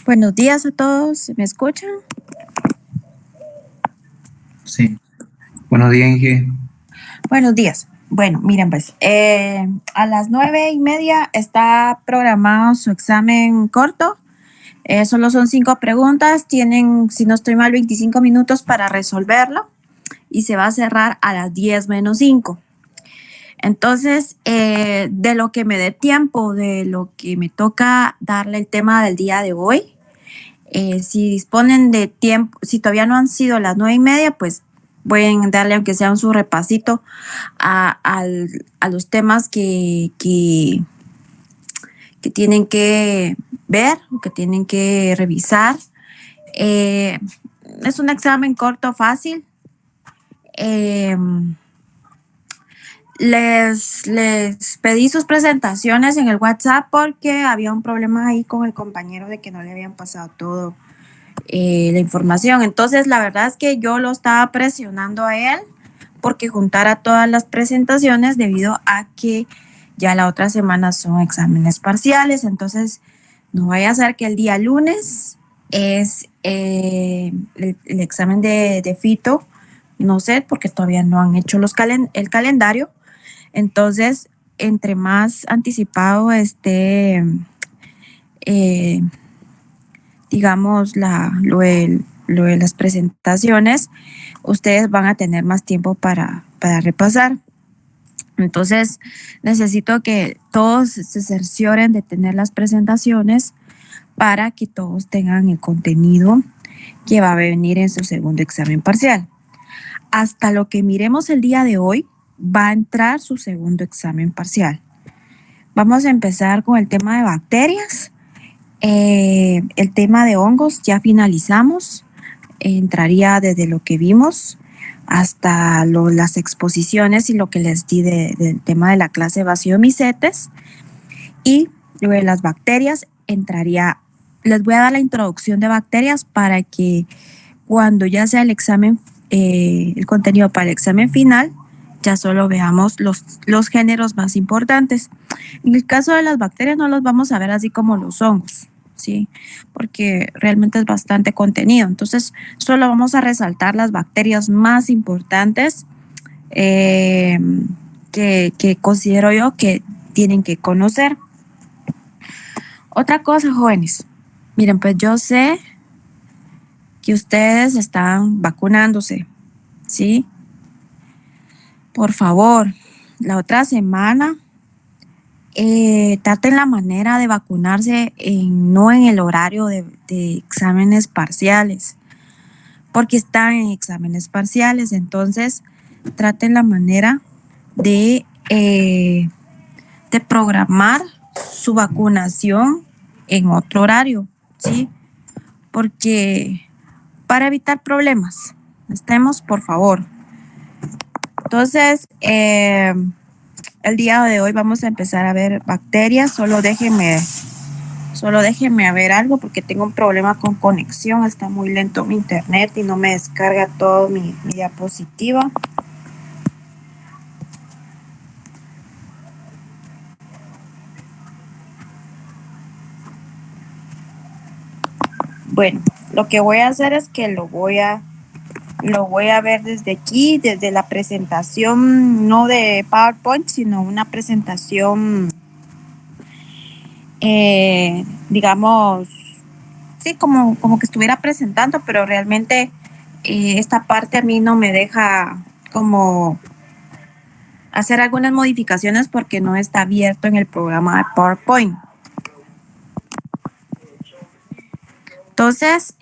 Buenos días a todos, ¿me escuchan? Sí. Buenos días, Inge. Buenos días. Bueno, miren pues, a las 9:30 está programado su examen corto. Solo son 5 preguntas, tienen, si no estoy mal, 25 minutos para resolverlo y se va a cerrar a las 10:05. Entonces, de lo que me dé tiempo, de lo que me toca darle el tema del día de hoy, si disponen de tiempo, si todavía no han sido las 9:30, pues pueden darle aunque sea un su repasito a los temas que tienen que ver o que tienen que revisar. Es un examen corto, fácil. Les pedí sus presentaciones en el WhatsApp porque había un problema ahí con el compañero de que no le habían pasado todo la información. Entonces, la verdad es que yo lo estaba presionando a él porque juntara todas las presentaciones debido a que ya la otra semana son exámenes parciales. Entonces, no vaya a ser que el día lunes es el examen de fito, no sé, porque todavía no han hecho el calendario. Entonces, entre más anticipado esté, digamos, lo de las presentaciones, ustedes van a tener más tiempo para repasar. Entonces, necesito que todos se cercioren de tener las presentaciones para que todos tengan el contenido que va a venir en su segundo examen parcial. Hasta lo que miremos el día de hoy, va a entrar su segundo examen parcial. Vamos a empezar con el tema de bacterias. El tema de hongos ya finalizamos. Entraría desde lo que vimos hasta las exposiciones y lo que les di del tema de la clase baciomicetes. Y lo de las bacterias entraría, les voy a dar la introducción de bacterias para que cuando ya sea el examen, el contenido para el examen final, ya solo veamos los géneros más importantes. En el caso de las bacterias no los vamos a ver así como los hongos, ¿sí? Porque realmente es bastante contenido. Entonces, solo vamos a resaltar las bacterias más importantes que considero yo que tienen que conocer. Otra cosa, jóvenes. Miren, pues yo sé que ustedes están vacunándose, ¿sí? Por favor, la otra semana traten la manera de vacunarse no en el horario de exámenes parciales, porque están en exámenes parciales. Entonces, traten la manera de programar su vacunación en otro horario, ¿sí? Porque para evitar problemas, estemos, por favor. Entonces, el día de hoy vamos a empezar a ver bacterias. Solo déjenme ver algo porque tengo un problema con conexión. Está muy lento mi internet y no me descarga todo mi diapositiva. Bueno, lo que voy a hacer es que lo voy a ver desde aquí, desde la presentación, no de PowerPoint, sino una presentación, digamos, sí, como que estuviera presentando, pero realmente esta parte a mí no me deja como hacer algunas modificaciones porque no está abierto en el programa de PowerPoint. Entonces,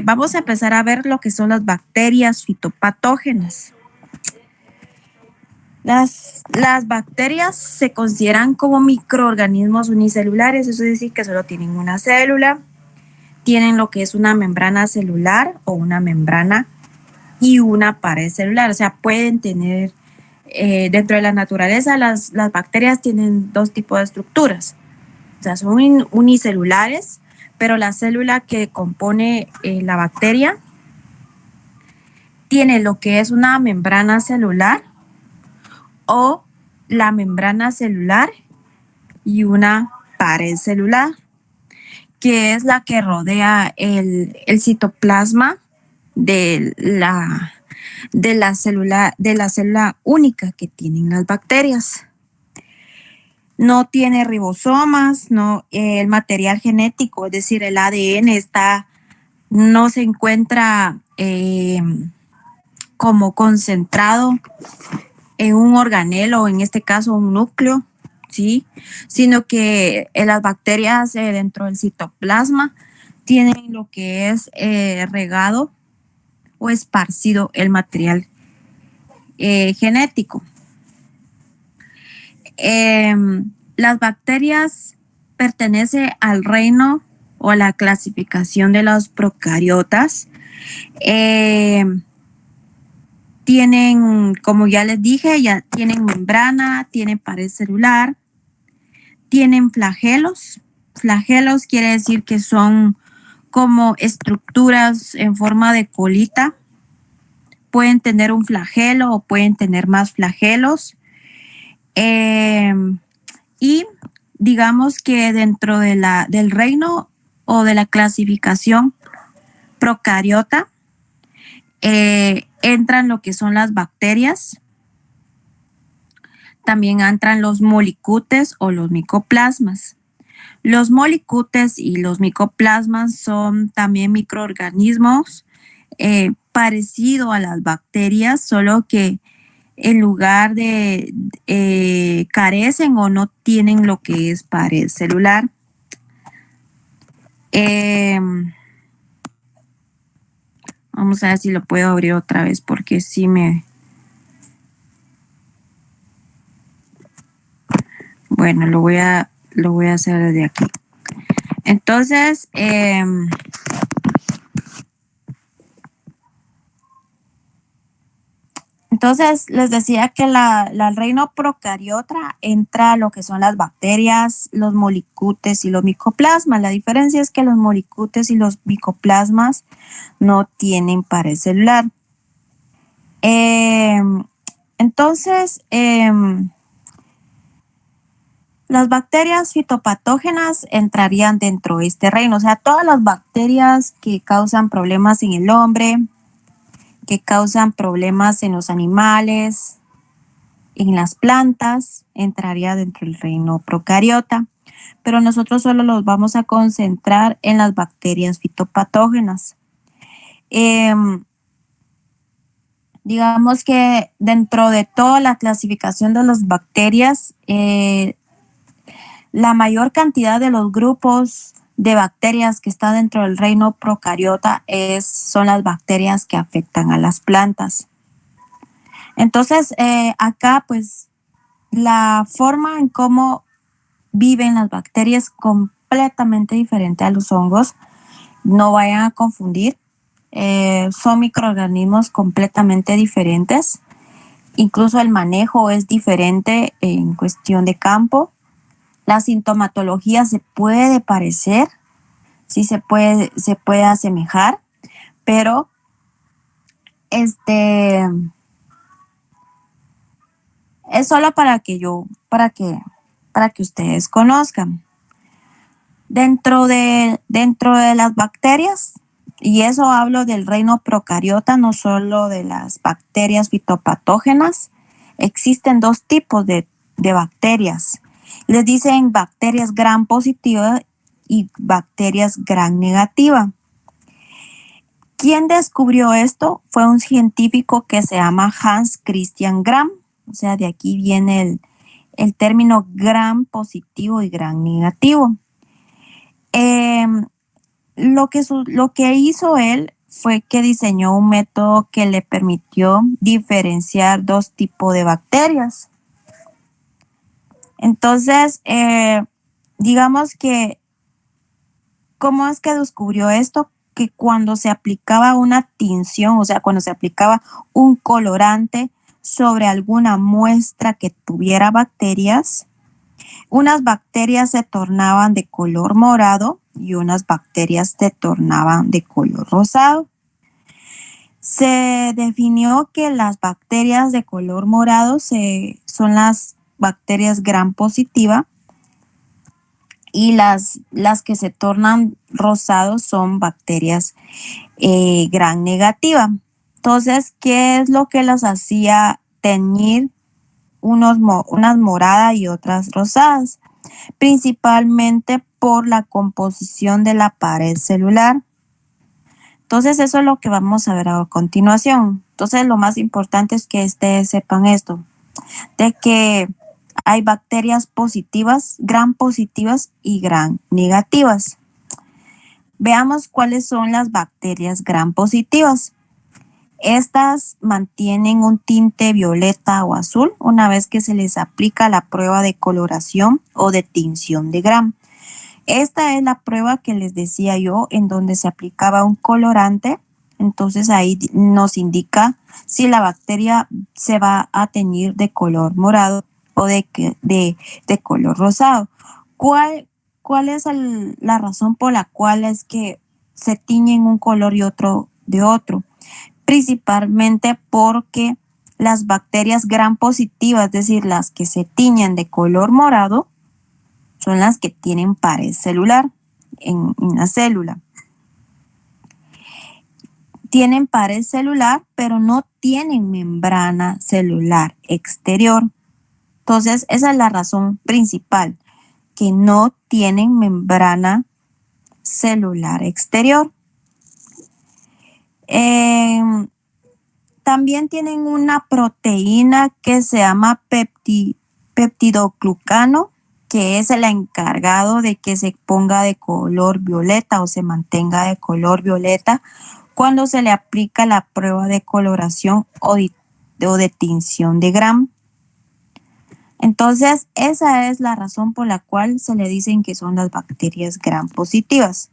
vamos a empezar a ver lo que son las bacterias fitopatógenas. Las bacterias se consideran como microorganismos unicelulares, eso es decir, que solo tienen una célula, tienen lo que es una membrana celular o una membrana y una pared celular, o sea, pueden tener, dentro de la naturaleza, las bacterias tienen dos tipos de estructuras, o sea, son unicelulares, pero la célula que compone la bacteria tiene lo que es una membrana celular o la membrana celular y una pared celular. que es la que rodea el citoplasma de la célula única que tienen las bacterias. No tiene ribosomas, no, el material genético, es decir, el ADN no se encuentra como concentrado en un organelo, en este caso un núcleo, ¿sí? Sino que las bacterias dentro del citoplasma tienen lo que es regado o esparcido el material genético. Las bacterias pertenecen al reino o a la clasificación de los procariotas. Tienen, como ya les dije, ya tienen membrana, tienen pared celular, tienen flagelos. Flagelos quiere decir que son como estructuras en forma de colita. Pueden tener un flagelo o pueden tener más flagelos. Y digamos que dentro del reino o de la clasificación procariota, entran lo que son las bacterias, también entran los molicutes o los micoplasmas. Los molicutes y los micoplasmas son también microorganismos parecidos a las bacterias, solo que en lugar de carecen o no tienen lo que es pared celular. Vamos a ver si lo puedo abrir otra vez porque sí bueno, lo voy a hacer desde aquí. Entonces, les decía que el reino procariota entra lo que son las bacterias, los molicutes y los micoplasmas. La diferencia es que los molicutes y los micoplasmas no tienen pared celular. Entonces, las bacterias fitopatógenas entrarían dentro de este reino. O sea, todas las bacterias que causan problemas en el hombre, que causan problemas en los animales, en las plantas, entraría dentro del reino procariota. Pero nosotros solo los vamos a concentrar en las bacterias fitopatógenas. Digamos que dentro de toda la clasificación de las bacterias, la mayor cantidad de los grupos de bacterias que están dentro del reino procariota son las bacterias que afectan a las plantas. Entonces, acá pues la forma en cómo viven las bacterias es completamente diferente a los hongos. No vayan a confundir. Son microorganismos completamente diferentes. Incluso el manejo es diferente en cuestión de campo. La sintomatología se puede parecer, sí se puede asemejar, pero es solo para que ustedes conozcan. Dentro de las bacterias, y eso hablo del reino procariota, no solo de las bacterias fitopatógenas, existen dos tipos de bacterias. Les dicen bacterias gram positiva y bacterias gram negativa. ¿Quién descubrió esto? Fue un científico que se llama Hans Christian Gram. O sea, de aquí viene el término gram positivo y gram negativo. Lo que hizo él fue que diseñó un método que le permitió diferenciar dos tipos de bacterias. Entonces, digamos que, ¿cómo es que descubrió esto? Que cuando se aplicaba una tinción, o sea, cuando se aplicaba un colorante sobre alguna muestra que tuviera bacterias, unas bacterias se tornaban de color morado y unas bacterias se tornaban de color rosado. Se definió que las bacterias de color morado son las bacterias gram positiva y las que se tornan rosados son bacterias gram negativa. Entonces, ¿qué es lo que las hacía teñir unas moradas y otras rosadas? Principalmente por la composición de la pared celular. Entonces, eso es lo que vamos a ver a continuación. Entonces, lo más importante es que ustedes sepan esto, de que hay bacterias positivas, gram positivas y gram negativas. Veamos cuáles son las bacterias gram positivas. Estas mantienen un tinte violeta o azul una vez que se les aplica la prueba de coloración o de tinción de gram. Esta es la prueba que les decía yo, en donde se aplicaba un colorante. Entonces ahí nos indica si la bacteria se va a teñir de color morado o de color rosado. ¿Cuál es la razón por la cual es que se tiñen un color y otro de otro? Principalmente porque las bacterias gram positivas, es decir, las que se tiñen de color morado, son las que tienen pared celular en la célula. Tienen pared celular, pero no tienen membrana celular exterior. Entonces, esa es la razón principal, que no tienen membrana celular exterior. También tienen una proteína que se llama peptidoglucano, que es el encargado de que se ponga de color violeta o se mantenga de color violeta cuando se le aplica la prueba de coloración o de tinción de gram. Entonces, esa es la razón por la cual se le dicen que son las bacterias gram positivas.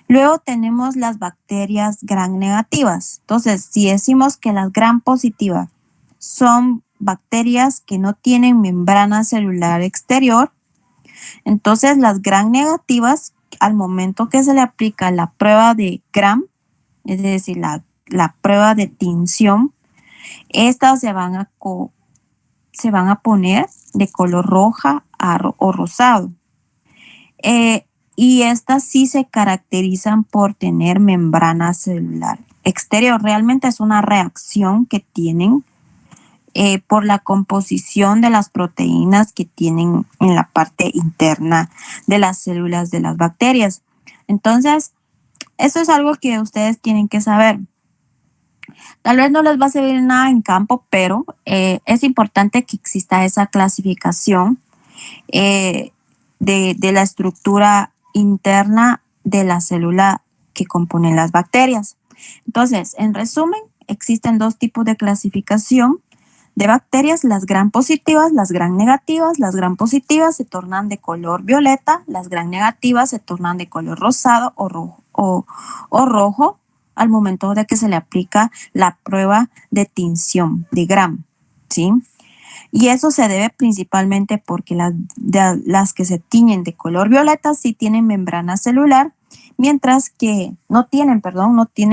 Luego tenemos las bacterias gram negativas. Entonces, si decimos que las gram positivas son bacterias que no tienen membrana celular exterior, entonces las gram negativas, al momento que se le aplica la prueba de gram, es decir, la prueba de tinción, estas se van a poner de color roja o rosado. Y estas sí se caracterizan por tener membrana celular exterior. Realmente es una reacción que tienen por la composición de las proteínas que tienen en la parte interna de las células de las bacterias. Entonces, eso es algo que ustedes tienen que saber. Tal vez no les va a servir nada en campo, pero es importante que exista esa clasificación de la estructura interna de la célula que componen las bacterias. Entonces, en resumen, existen dos tipos de clasificación de bacterias, las gram positivas, las gram negativas. Las gram positivas se tornan de color violeta, las gram negativas se tornan de color rosado o rojo al momento de que se le aplica la prueba de tinción de gram, ¿sí? Y eso se debe principalmente porque las que se tiñen de color violeta sí tienen membrana celular, mientras que no tienen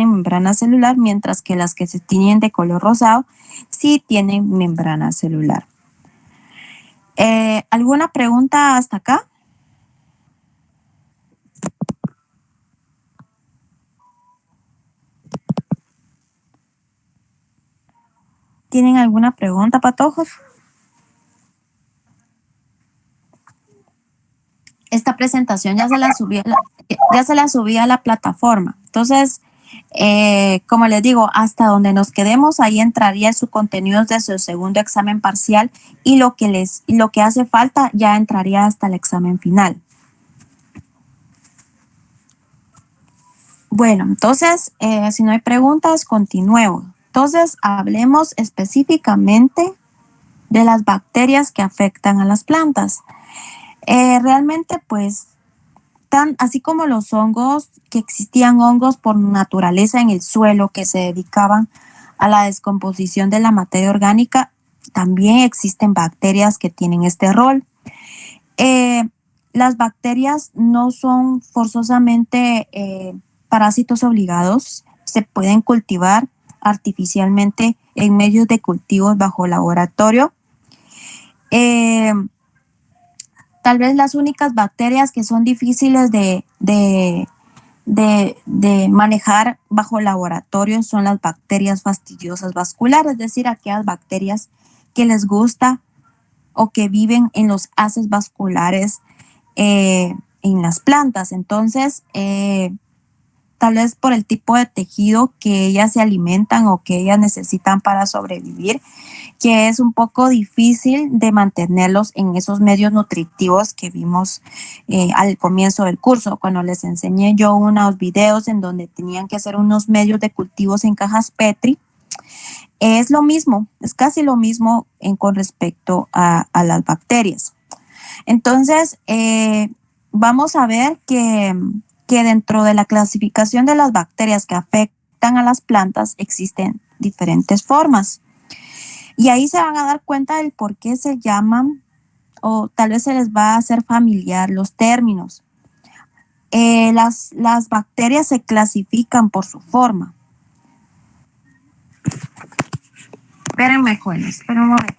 membrana celular, mientras que las que se tiñen de color rosado sí tienen membrana celular. ¿Alguna pregunta hasta acá? ¿Tienen alguna pregunta, patojos? Esta presentación ya se la subí a la plataforma. Entonces, como les digo, hasta donde nos quedemos, ahí entraría su contenido de su segundo examen parcial y lo que hace falta ya entraría hasta el examen final. Bueno, entonces, si no hay preguntas, continúo. Entonces, hablemos específicamente de las bacterias que afectan a las plantas. Realmente, pues, así como los hongos, que existían hongos por naturaleza en el suelo que se dedicaban a la descomposición de la materia orgánica, también existen bacterias que tienen este rol. Las bacterias no son forzosamente parásitos obligados, se pueden cultivar artificialmente en medios de cultivos bajo laboratorio. Tal vez las únicas bacterias que son difíciles de manejar bajo laboratorio son las bacterias fastidiosas vasculares, es decir, aquellas bacterias que les gusta o que viven en los haces vasculares en las plantas. Entonces, tal vez por el tipo de tejido que ellas se alimentan o que ellas necesitan para sobrevivir, que es un poco difícil de mantenerlos en esos medios nutritivos que vimos al comienzo del curso, cuando les enseñé yo unos videos en donde tenían que hacer unos medios de cultivos en cajas Petri. Es lo mismo, es casi lo mismo con respecto a las bacterias. Entonces, vamos a ver que dentro de la clasificación de las bacterias que afectan a las plantas existen diferentes formas. Y ahí se van a dar cuenta del por qué se llaman, o tal vez se les va a hacer familiar los términos. Las bacterias se clasifican por su forma. Espérenme, jóvenes, esperen un momento.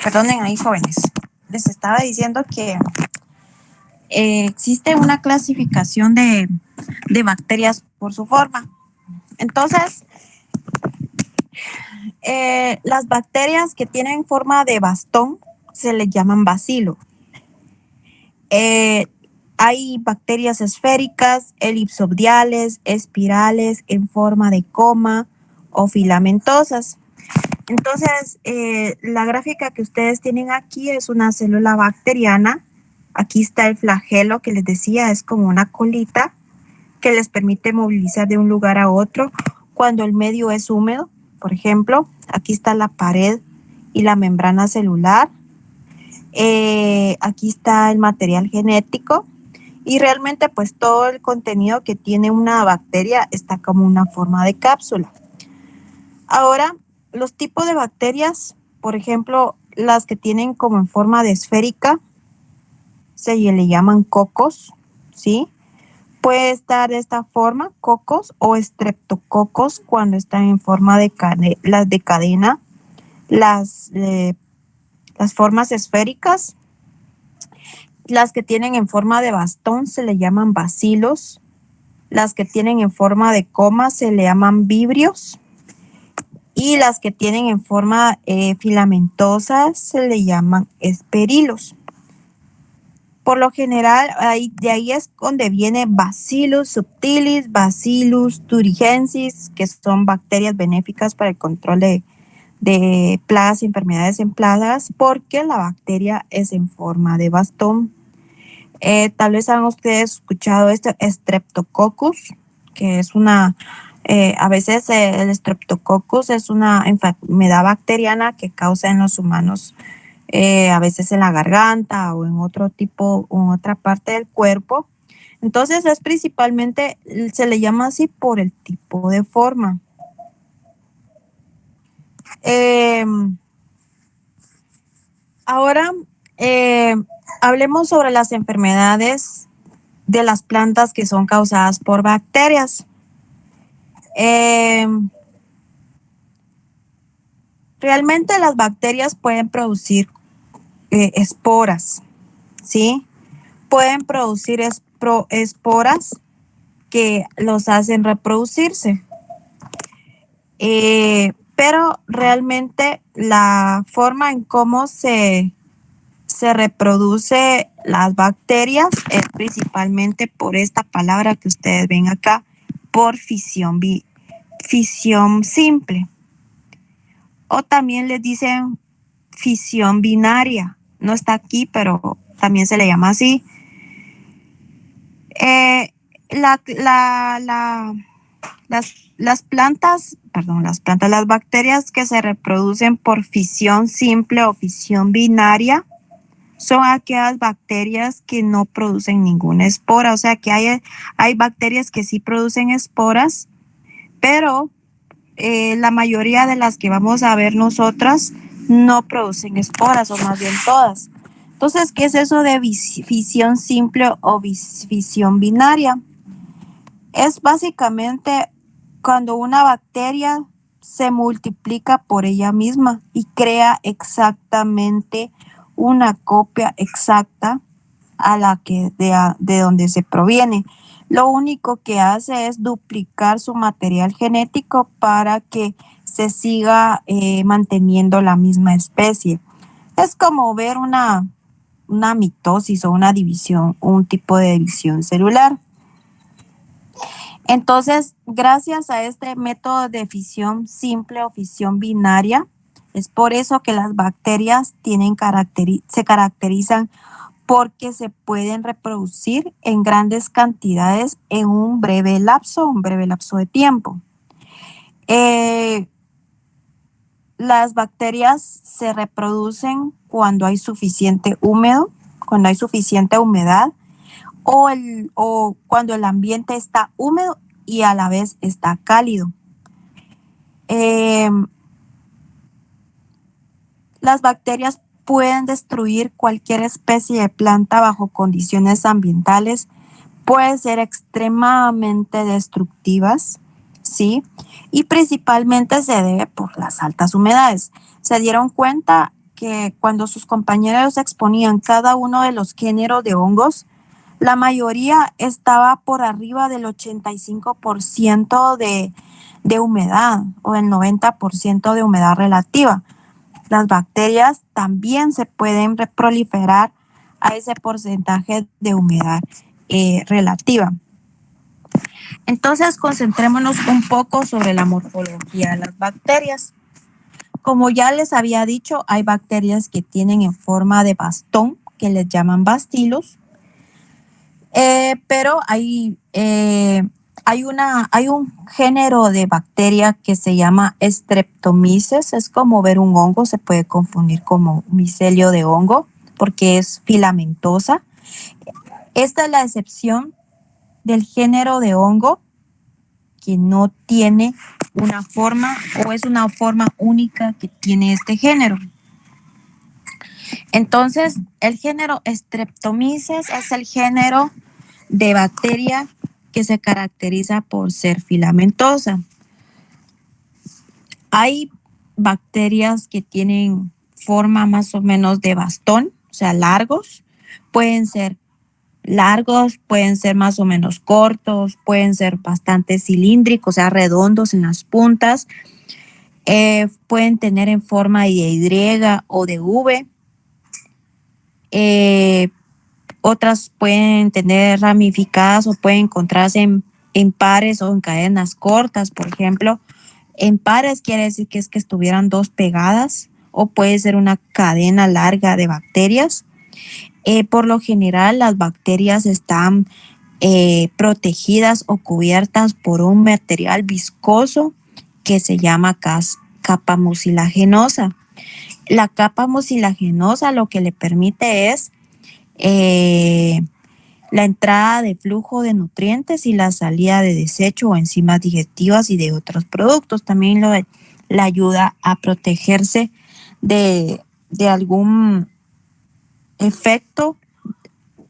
Perdonen ahí, jóvenes. Les estaba diciendo que existe una clasificación de bacterias por su forma. Entonces, las bacterias que tienen forma de bastón se les llaman bacilo. Hay bacterias esféricas, elipsoidales, espirales, en forma de coma o filamentosas. Entonces, la gráfica que ustedes tienen aquí es una célula bacteriana. Aquí está el flagelo que les decía, es como una colita que les permite movilizar de un lugar a otro cuando el medio es húmedo. Por ejemplo, aquí está la pared y la membrana celular. Aquí está el material genético y realmente pues todo el contenido que tiene una bacteria está como una forma de cápsula. Ahora, los tipos de bacterias, por ejemplo, las que tienen como en forma de esférica, se le llaman cocos, ¿sí? Puede estar de esta forma, cocos o estreptococos, cuando están en forma de las de cadena, las formas esféricas. Las que tienen en forma de bastón se le llaman bacilos. Las que tienen en forma de coma se le llaman vibrios. Y las que tienen en forma filamentosa se le llaman esperilos. Por lo general, de ahí es donde viene Bacillus subtilis, Bacillus thuringiensis, que son bacterias benéficas para el control de plagas y enfermedades en plagas, porque la bacteria es en forma de bastón. Tal vez han ustedes escuchado este Streptococcus, que es a veces el Streptococcus es una enfermedad bacteriana que causa en los humanos a veces en la garganta o en otra parte del cuerpo. Entonces es principalmente, se le llama así por el tipo de forma. Ahora hablemos sobre las enfermedades de las plantas que son causadas por bacterias. Realmente las bacterias pueden producir esporas, ¿sí? Pueden producir esporas que los hacen reproducirse. Pero realmente la forma en cómo se reproduce las bacterias es principalmente por esta palabra que ustedes ven acá, por fisión simple. O también les dicen fisión binaria. No está aquí, pero también se le llama así. Las bacterias que se reproducen por fisión simple o fisión binaria son aquellas bacterias que no producen ninguna espora. O sea que hay bacterias que sí producen esporas, pero la mayoría de las que vamos a ver nosotras no producen esporas, o más bien todas. Entonces, ¿qué es eso de fisión simple o fisión binaria? Es básicamente cuando una bacteria se multiplica por ella misma y crea exactamente una copia exacta a la que de donde se proviene. Lo único que hace es duplicar su material genético para que se siga manteniendo la misma especie. Es como ver una mitosis o una división, un tipo de división celular. Entonces, gracias a este método de fisión simple o fisión binaria, es por eso que las bacterias se caracterizan porque se pueden reproducir en grandes cantidades en un breve lapso de tiempo. Las bacterias se reproducen cuando hay suficiente humedad o cuando el ambiente está húmedo y a la vez está cálido. Las bacterias pueden destruir cualquier especie de planta bajo condiciones ambientales, pueden ser extremadamente destructivas, ¿sí? Y principalmente se debe por las altas humedades. Se dieron cuenta que cuando sus compañeros exponían cada uno de los géneros de hongos, la mayoría estaba por arriba del 85% de humedad o del 90% de humedad relativa. Las bacterias también se pueden proliferar a ese porcentaje de humedad relativa. Entonces, concentrémonos un poco sobre la morfología de las bacterias. Como ya les había dicho, hay bacterias que tienen en forma de bastón, que les llaman bacilos, pero hay un género de bacteria que se llama Streptomyces. Es como ver un hongo, se puede confundir como micelio de hongo porque es filamentosa. Esta es la excepción del género de hongo que no tiene una forma o es una forma única que tiene este género. Entonces, el género Streptomyces es el género de bacteria que se caracteriza por ser filamentosa. Hay bacterias que tienen forma más o menos de bastón, o sea, largos. Pueden ser largos, pueden ser más o menos cortos, pueden ser bastante cilíndricos, o sea, redondos en las puntas. Pueden tener en forma de Y o de V. Otras pueden tener ramificadas o pueden encontrarse en pares o en cadenas cortas, por ejemplo. En pares quiere decir que es que estuvieran dos pegadas, o puede ser una cadena larga de bacterias. Por lo general, las bacterias están protegidas o cubiertas por un material viscoso que se llama capa mucilagenosa. La capa mucilagenosa lo que le permite es la entrada de flujo de nutrientes y la salida de desecho o enzimas digestivas y de otros productos. También le ayuda a protegerse de algún efecto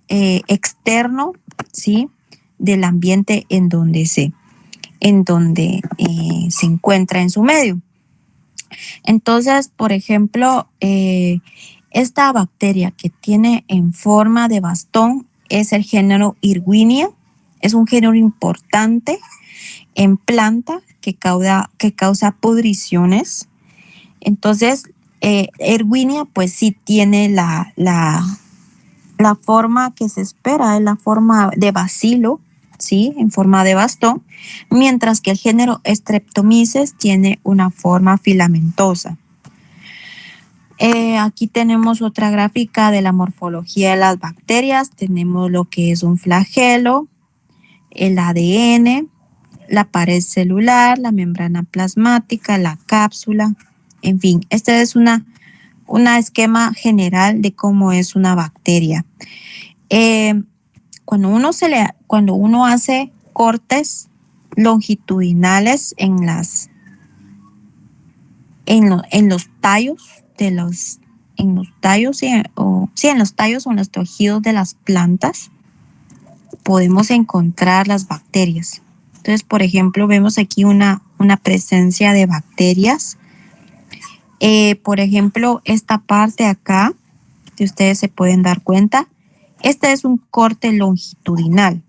externo, ¿sí? Del ambiente en donde se encuentra en su medio. Entonces, por ejemplo, esta bacteria que tiene en forma de bastón es el género Erwinia. Es un género importante en planta que causa pudriciones. Entonces, Erwinia pues sí tiene la forma que se espera, es la forma de bacilo, ¿sí? En forma de bastón, mientras que el género Streptomyces tiene una forma filamentosa. Aquí tenemos otra gráfica de la morfología de las bacterias. Tenemos lo que es un flagelo, el ADN, la pared celular, la membrana plasmática, la cápsula, en fin, este es un esquema general de cómo es una bacteria. Cuando uno hace cortes longitudinales en los tallos en los tallos o en los tejidos de las plantas, podemos encontrar las bacterias. Entonces, por ejemplo, vemos aquí una presencia de bacterias. Por ejemplo, esta parte acá, que ustedes se pueden dar cuenta, este es un corte longitudinal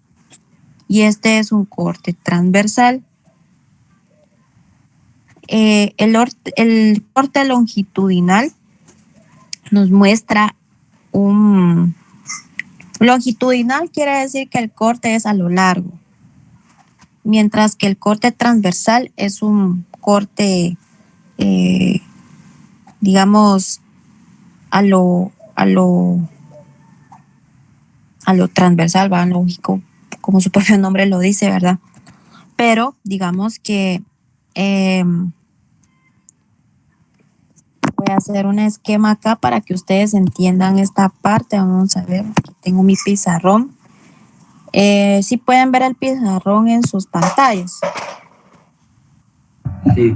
y este es un corte transversal. El corte longitudinal nos muestra longitudinal quiere decir que el corte es a lo largo, mientras que el corte transversal es un corte, digamos, a lo transversal, va, lógico, como su propio nombre lo dice, ¿verdad? Pero digamos que voy a hacer un esquema acá para que ustedes entiendan esta parte. Vamos a ver, aquí tengo mi pizarrón. ¿Sí pueden ver el pizarrón en sus pantallas? Sí.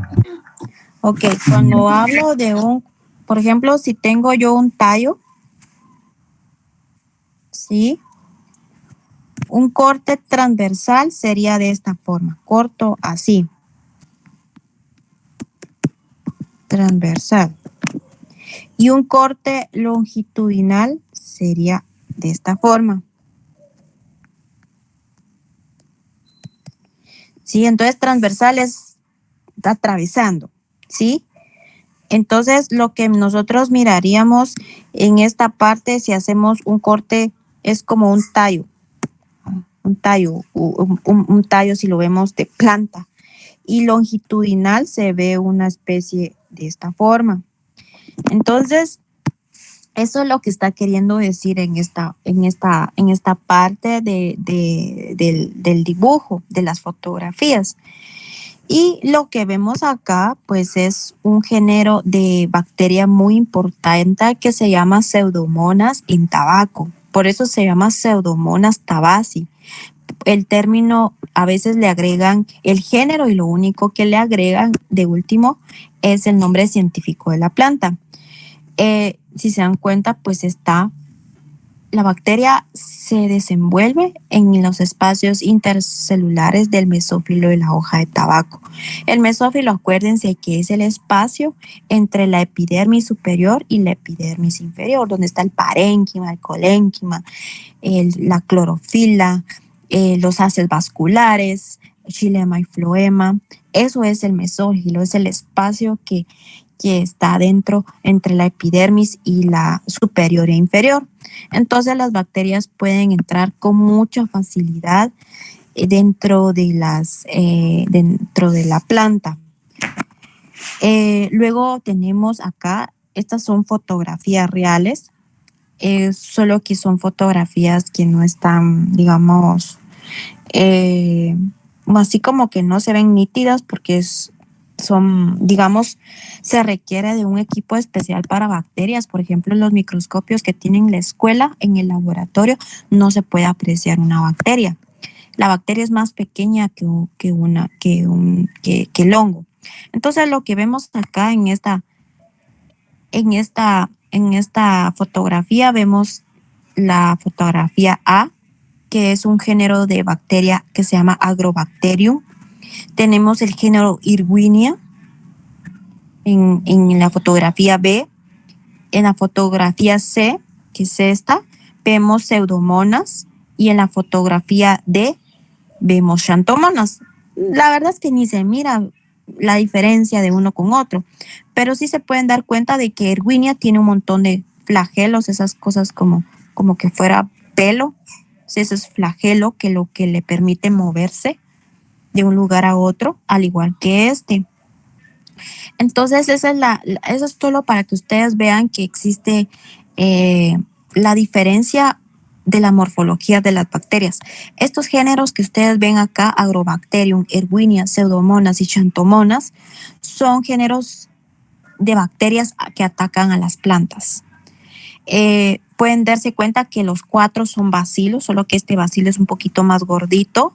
Ok, cuando hablo de por ejemplo, si tengo yo un tallo, ¿sí? Un corte transversal sería de esta forma, corto así. Transversal. Y un corte longitudinal sería de esta forma. ¿Sí? Entonces transversal es atravesando, ¿sí? Entonces lo que nosotros miraríamos en esta parte, si hacemos un corte, es como un tallo. Un tallo si lo vemos de planta. Y longitudinal se ve una especie de esta forma. Entonces, eso es lo que está queriendo decir en esta parte del dibujo, de las fotografías. Y lo que vemos acá, pues es un género de bacteria muy importante que se llama Pseudomonas in tabaco. Por eso se llama Pseudomonas tabaci. El término a veces le agregan el género y lo único que le agregan de último es el nombre científico de la planta. Si se dan cuenta, pues la bacteria se desenvuelve en los espacios intercelulares del mesófilo de la hoja de tabaco. El mesófilo, acuérdense que es el espacio entre la epidermis superior y la epidermis inferior, donde está el parénquima, el colénquima, la clorofila, los haces vasculares, xilema y floema. Eso es el mesófilo, es el espacio que está dentro entre la epidermis y la superior e inferior. Entonces las bacterias pueden entrar con mucha facilidad dentro de la planta. Luego tenemos acá, estas son fotografías reales, solo que son fotografías que no están, digamos, así como que no se ven nítidas porque digamos, se requiere de un equipo especial para bacterias. Por ejemplo, los microscopios que tienen la escuela en el laboratorio no se puede apreciar una bacteria. La bacteria es más pequeña que el hongo. Entonces, lo que vemos acá en esta fotografía, vemos la fotografía A, que es un género de bacteria que se llama Agrobacterium. Tenemos el género Irwinia en la fotografía B. En la fotografía C, que es esta, vemos Pseudomonas, y en la fotografía D vemos Xanthomonas. La verdad es que ni se mira la diferencia de uno con otro, pero sí se pueden dar cuenta de que Irwinia tiene un montón de flagelos, esas cosas como que fuera pelo. Eso es flagelo, que lo que le permite moverse de un lugar a otro, al igual que este. Entonces, eso es solo para que ustedes vean que existe la diferencia de la morfología de las bacterias. Estos géneros que ustedes ven acá, Agrobacterium, Irwinia, Pseudomonas y Xanthomonas, son géneros de bacterias que atacan a las plantas. Pueden darse cuenta que los 4 son bacilos, solo que este bacilo es un poquito más gordito,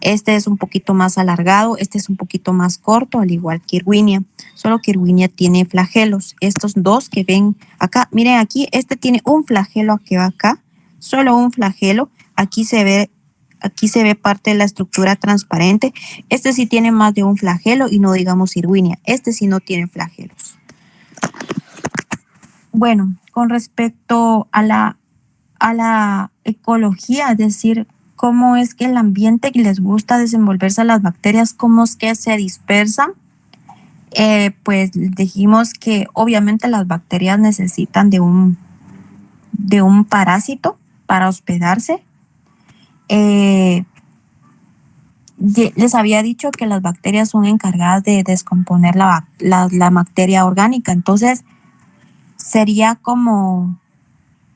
este es un poquito más alargado, este es un poquito más corto, al igual que Irwinia, solo que Irwinia tiene flagelos. Estos 2 que ven acá, miren aquí, este tiene un flagelo que va acá, solo un flagelo. Aquí se ve parte de la estructura transparente. Este sí tiene más de un flagelo, y no digamos Irwinia, este sí no tiene flagelos. Bueno, con respecto a la ecología, es decir, cómo es que el ambiente que les gusta desenvolverse a las bacterias, cómo es que se dispersan, pues dijimos que obviamente las bacterias necesitan de un parásito para hospedarse. Les había dicho que las bacterias son encargadas de descomponer la materia orgánica, entonces sería como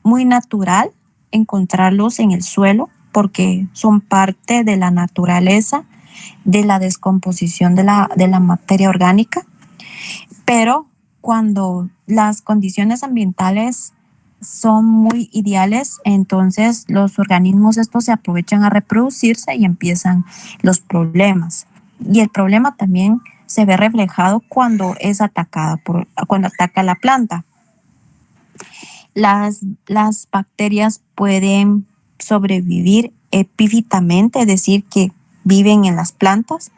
muy natural encontrarlos en el suelo porque son parte de la naturaleza de la descomposición de la materia orgánica, pero cuando las condiciones ambientales son muy ideales, entonces los organismos estos se aprovechan a reproducirse y empiezan los problemas. Y el problema también se ve reflejado cuando es cuando ataca la planta. Las bacterias pueden sobrevivir epífitamente, es decir, que viven en las plantas,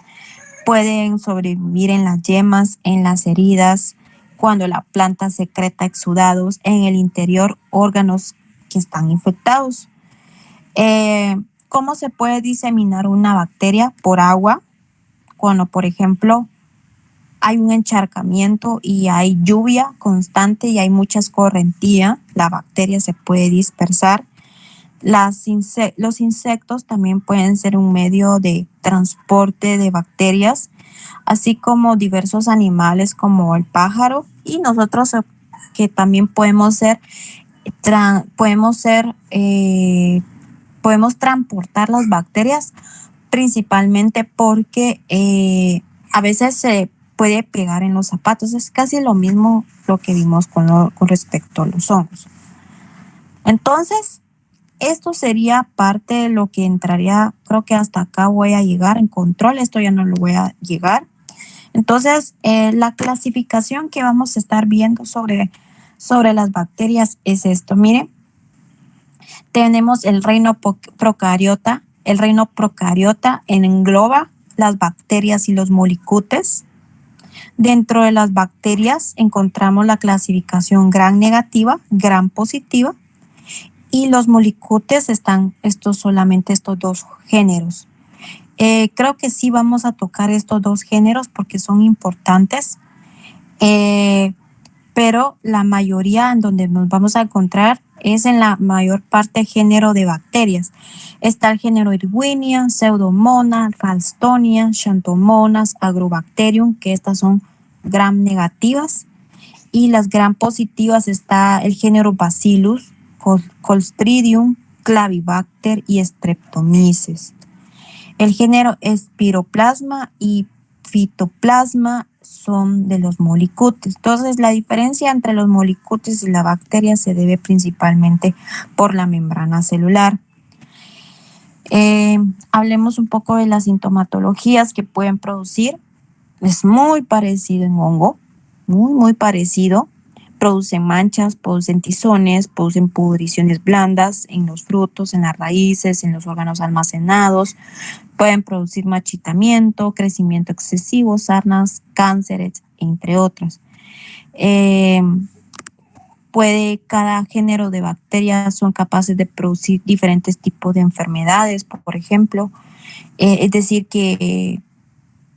pueden sobrevivir en las yemas, en las heridas, cuando la planta secreta exudados, en el interior órganos que están infectados. ¿Cómo se puede diseminar una bacteria? Por agua. Cuando, por ejemplo, hay un encharcamiento y hay lluvia constante y hay mucha escorrentía, la bacteria se puede dispersar. Los insectos también pueden ser un medio de transporte de bacterias, así como diversos animales como el pájaro, y nosotros que también podemos transportar las bacterias, principalmente porque a veces se puede pegar en los zapatos. Es casi lo mismo lo que vimos con respecto a los hongos. Entonces, esto sería parte de lo que entraría, creo que hasta acá voy a llegar en control, esto ya no lo voy a llegar. Entonces, la clasificación que vamos a estar viendo sobre sobre las bacterias es esto. Mire, tenemos el reino procariota. El reino procariota engloba las bacterias y los molicutes. Dentro de las bacterias encontramos la clasificación gram negativa, gram positiva, y los molicutes están solamente estos dos géneros. Creo que sí vamos a tocar estos dos géneros porque son importantes, pero la mayoría en donde nos vamos a encontrar es en la mayor parte género de bacterias. Está el género Erwinia, Pseudomonas, Ralstonia, Xanthomonas, Agrobacterium, que estas son gram negativas, y las gram positivas está el género Bacillus, Clostridium, Clavibacter y Streptomyces. El género Spiroplasma y Phytoplasma son de los molicutes. Entonces, la diferencia entre los molicutes y la bacteria se debe principalmente por la membrana celular. Hablemos un poco de las sintomatologías que pueden producir. Es muy parecido en hongo, muy parecido. Producen manchas, producen tizones, producen pudriciones blandas en los frutos, en las raíces, en los órganos almacenados. Pueden producir marchitamiento, crecimiento excesivo, sarnas, cánceres, entre otros. Cada género de bacterias son capaces de producir diferentes tipos de enfermedades, por ejemplo. Es decir que,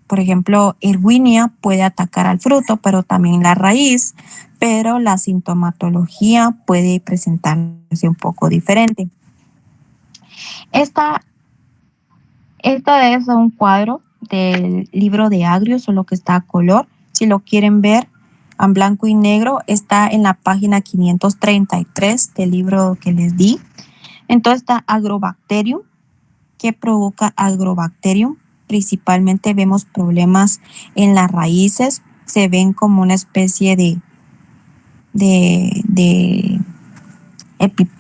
por ejemplo, Erwinia puede atacar al fruto, pero también la raíz, pero la sintomatología puede presentarse un poco diferente. Esta es un cuadro del libro de Agrio, solo que está a color. Si lo quieren ver en blanco y negro, está en la página 533 del libro que les di. Entonces está Agrobacterium. ¿Qué provoca Agrobacterium? Principalmente vemos problemas en las raíces, se ven como una especie de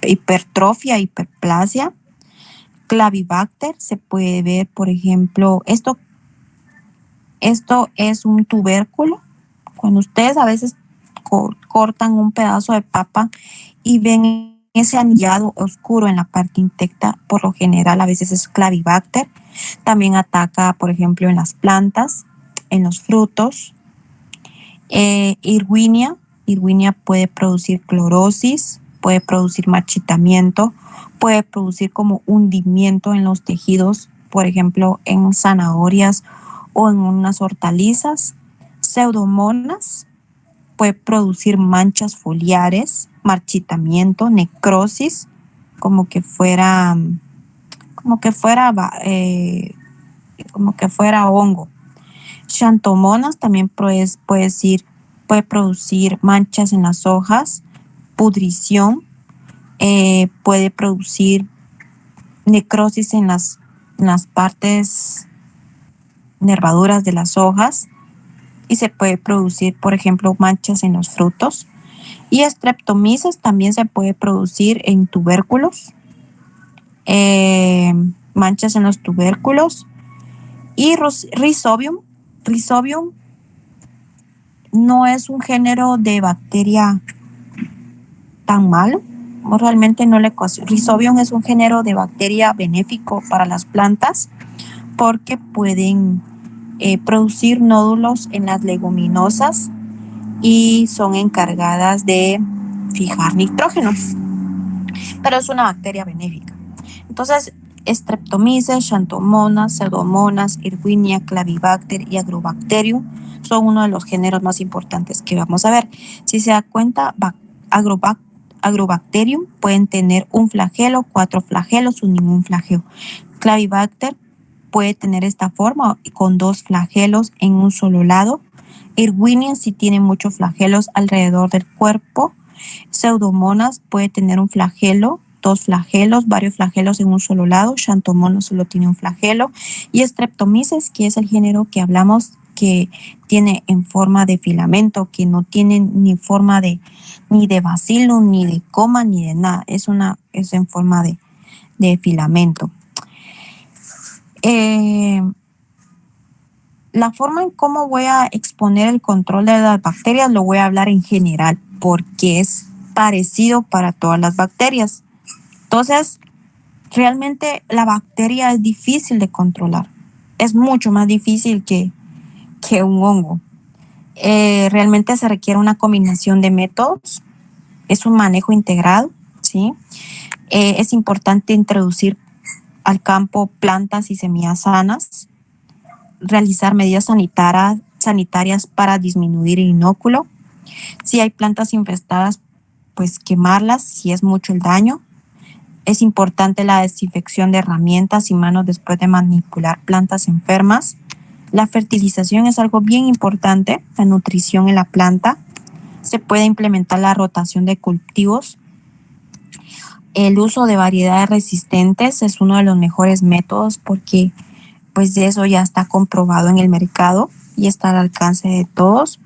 hipertrofia, hiperplasia. Clavibacter se puede ver, por ejemplo, esto es un tubérculo. Cuando ustedes a veces cortan un pedazo de papa y ven ese anillado oscuro en la parte intacta, por lo general a veces es Clavibacter. También ataca, por ejemplo, en las plantas, en los frutos. Erwinia puede producir clorosis, puede producir marchitamiento, puede producir como hundimiento en los tejidos, por ejemplo, en zanahorias o en unas hortalizas. Pseudomonas puede producir manchas foliares, marchitamiento, necrosis, como que fuera hongo. Xanthomonas también puede producir manchas en las hojas, pudrición, puede producir necrosis en las partes nervaduras de las hojas y se puede producir, por ejemplo, manchas en los frutos. Y Streptomyces también se puede producir en tubérculos, manchas en los tubérculos. Y Rhizobium no es un género de bacteria tan malo, realmente no le cuestiona. Rhizobium es un género de bacteria benéfico para las plantas porque pueden producir nódulos en las leguminosas y son encargadas de fijar nitrógeno, pero es una bacteria benéfica. Entonces, Streptomyces, Xanthomonas, Pseudomonas, Erwinia, Clavibacter y Agrobacterium son uno de los géneros más importantes que vamos a ver. Si se da cuenta, Agrobacterium pueden tener un flagelo, 4 flagelos o ningún flagelo. Clavibacter puede tener esta forma con 2 flagelos en un solo lado. Erwinia sí tiene muchos flagelos alrededor del cuerpo. Pseudomonas puede tener un flagelo, 2 flagelos, varios flagelos en un solo lado. Xanthomonas solo tiene un flagelo. Y Streptomyces, que es el género que hablamos, que tiene en forma de filamento, que no tiene ni forma ni de bacilo, ni de coma, ni de nada. Es en forma de filamento. la forma en cómo voy a exponer el control de las bacterias lo voy a hablar en general porque es parecido para todas las bacterias. Entonces, realmente la bacteria es difícil de controlar. Es mucho más difícil que un hongo. Realmente se requiere una combinación de métodos. Es un manejo integrado, ¿sí? Es importante introducir al campo plantas y semillas sanas, realizar medidas sanitarias para disminuir el inóculo. Si hay plantas infestadas, pues quemarlas si es mucho el daño. Es importante la desinfección de herramientas y manos después de manipular plantas enfermas. La fertilización es algo bien importante, la nutrición en la planta. Se puede implementar la rotación de cultivos. El uso de variedades resistentes es uno de los mejores métodos porque pues eso ya está comprobado en el mercado y está al alcance de todos.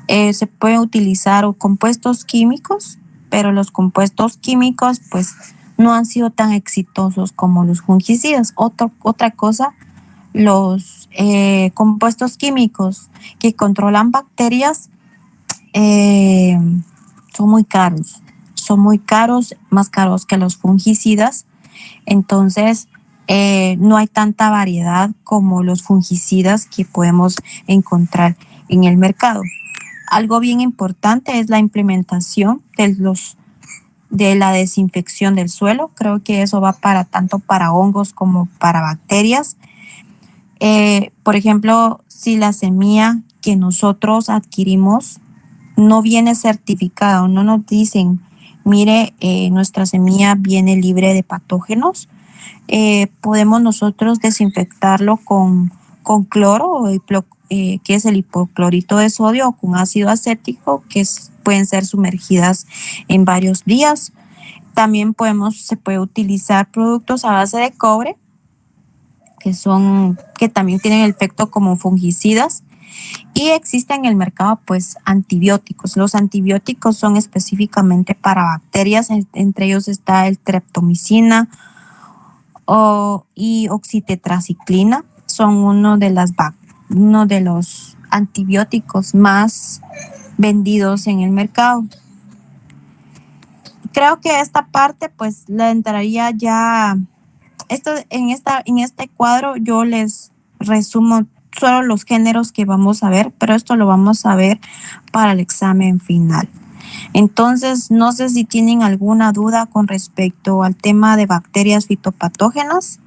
Se puede utilizar compuestos químicos, pero los compuestos químicos pues no han sido tan exitosos como los fungicidas. Otra cosa, los compuestos químicos que controlan bacterias son muy caros, más caros que los fungicidas. Entonces, no hay tanta variedad como los fungicidas que podemos encontrar en el mercado. Algo bien importante es la implementación de la desinfección del suelo. Creo que eso va para tanto para hongos como para bacterias. Por ejemplo, si la semilla que nosotros adquirimos no viene certificada o no nos dicen, mire, nuestra semilla viene libre de patógenos, podemos nosotros desinfectarlo con cloro, que es el hipoclorito de sodio, o con ácido acético, pueden ser sumergidas en varios días. También se puede utilizar productos a base de cobre, que también tienen el efecto como fungicidas. Y existen en el mercado pues antibióticos. Los antibióticos son específicamente para bacterias, entre ellos está el streptomicina y oxitetraciclina. Son uno de los antibióticos más vendidos en el mercado. Creo que esta parte pues la entraría ya. En este cuadro yo les resumo solo los géneros que vamos a ver, pero esto lo vamos a ver para el examen final. Entonces, no sé si tienen alguna duda con respecto al tema de bacterias fitopatógenas.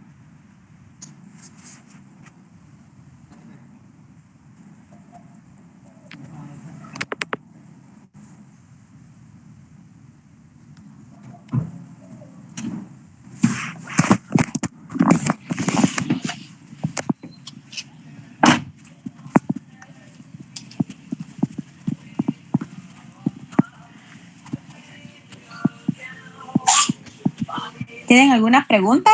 ¿Tienen alguna pregunta?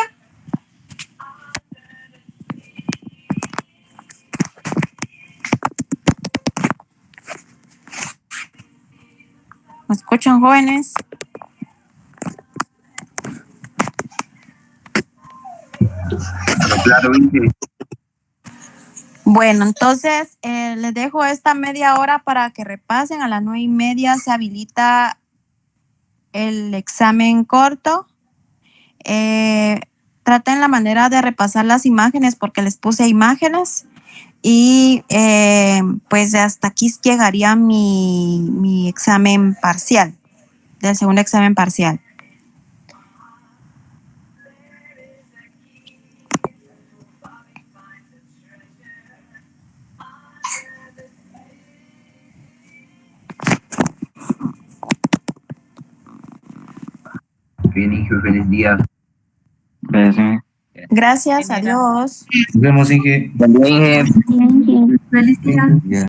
¿Me escuchan, jóvenes? Claro, Inge. Bueno, entonces les dejo esta media hora para que repasen. A las 9:30 se habilita el examen corto. Traten la manera de repasar las imágenes porque les puse imágenes y pues hasta aquí llegaría mi examen parcial, del segundo examen parcial. Bien, Inge, feliz día. Gracias, adiós. Nos vemos, Inge. También, Feliz día.